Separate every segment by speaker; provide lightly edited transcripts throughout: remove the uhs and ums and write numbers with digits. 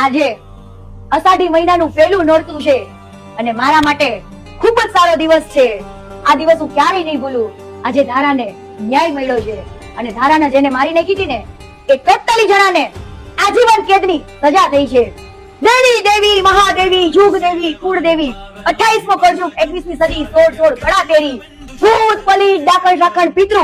Speaker 1: આજે અષાઢી મહિનાનું પહેલું નોરતું છે અને મારા માટે ખૂબ જ સારો દિવસ છે. આ દિવસ હું ક્યારેય નહીં ભૂલું. આજે ધારાને ન્યાય મળ્યો છે અને ધારાને જેને મારી નાખી હતી ને એ 43 જણાને આજીવન કેદની સજા થઈ છે. દેવી દેવી મહાદેવી જુગ દેવી કુળ દેવી 28મો કળયુગ 21મી સદી 16 કળા તેરી ભૂત પલિત ડાકણ રાખણ પિતૃ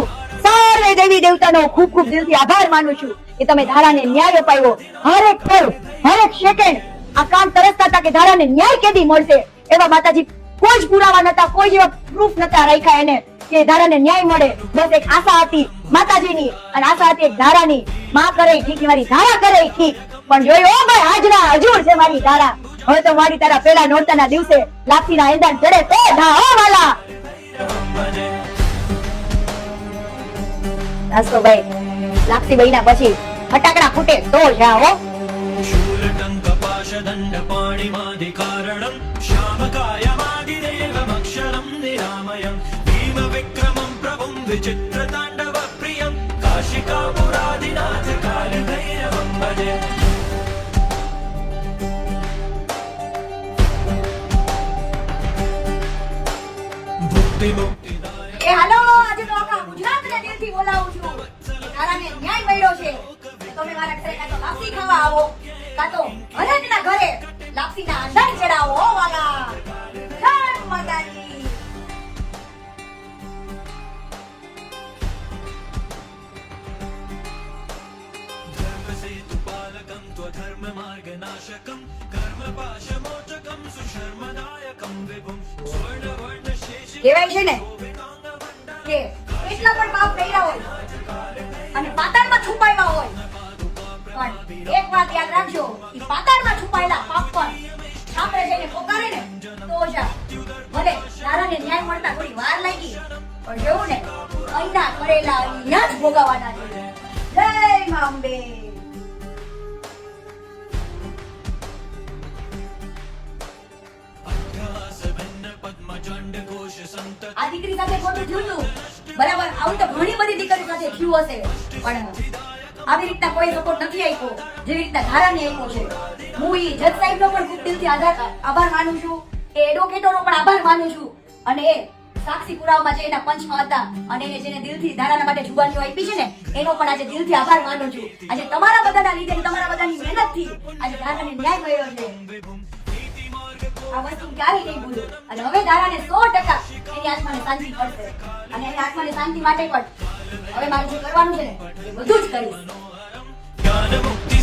Speaker 1: સર્વે દેવી દેવતાનો ખૂબ ખૂબ દિલથી આભાર માનું છું કે તમે ધારાને ન્યાય અપાયો. હરેક પળ હરેક સેકન્ડ આ કામ તરસતા હતા કે ધારાને ન્યાય કેદી મળશે. એવા માતાજી કોઈ જ પુરાવા નતા, કોઈ જેવા પ્રૂફ નતા રાખ્યા એને કે ધારાને ન્યાય મળે. બસ એક આશા હતી માતાજીની અને આશા હતી એક ધારાની. માં કરે ઠીક, મારી ધારા કરે ઠીક. પણ જોયો ભાઈ આજના હજુર છે મારી ધારા. હવે તો મારી તારા પેલા નોરતાના દિવસે લાપસીના એંધાણ ચડે તો ધા હો વાલા. નાસ્તો ભાઈ લાપસી બહીના પછી ફટાકડા ફૂટે તો જા હો.
Speaker 2: शूलटङ्क पाशदण्ड पाणिमादिकारणं श्यामकायमादिदेवमक्षरं निरामयं भीमविक्रमं प्रभुं विचित्रताण्डवप्रियं काशिकापुरादिनाथकालभैरवं भजे.
Speaker 1: એ હાલો, આજે તો આખા ગુજરાતના દિલથી બોલાવું છું. ધારાને ન્યાય મળ્યો છે. તમે મારા ઘરે કાં તો લાપસી ખાવા આવો, કાં તો હરેકના ઘરે લાપસીના આંધણ ચડાવો હો વાલા. જય માતાજી.
Speaker 2: धर्मसेतुपालकं त्वधर्ममार्गनाशकं कर्मपाशमोचकं सुशर्मदायकं विभुं स्वर्णवर्णशेषि
Speaker 1: કહેવાય છે ને કે કેટલા પણ પાપ કર્યા હોય અને પાતાળમાં છુપાવ્યા હોય, પણ એક વાત યાદ રાખજો, કે પાતાળમાં છુપાયેલા પાપ પણ આપણે જઈને પોકારે ને તો જા. ભલે ધારાને ન્યાય મળતા થોડી વાર લાગી, પણ જેવું ને અહીંના કરેલા અહીંયા જ ભોગવવાના છે. જય મા અંબે. આ દીકરી સાથે ખોટું થયું હતું બરાબર, આવું તો ઘણી બધી દીકરીઓ સાથે થયું હશે, પણ આવી રીતના કોઈ સપોર્ટ નથી આપ્યો જેવી રીતના ધારાને આપ્યો છે. હું ઈ જજ સાહેબનો પણ ખૂબ દિલથી આભાર માનું છું, એ એડવોકેટોનો પણ આભાર માનું છું, અને એ સાક્ષી પુરાવામાં જે એના પંચમાં હતા અને એને જેને દિલથી ધારાના માટે જુબાનીઓ આપી છે ને એનો પણ આજે દિલથી આભાર માનું છું. આજે તમારા બધાના લીધે, તમારા બધાની મહેનતથી આજે ધારાને ન્યાય મળ્યો છે. આ વસ્તુ ક્યારેય નહીં ભૂલું. અને હવે ધારાને 100% એની આત્માને શાંતિ મળશે અને એની આત્માને શાંતિ માટે પણ હવે મારે જે કરવાનું છે ને એ બધું જ કરીશ.
Speaker 2: ज्ञानमुक्ति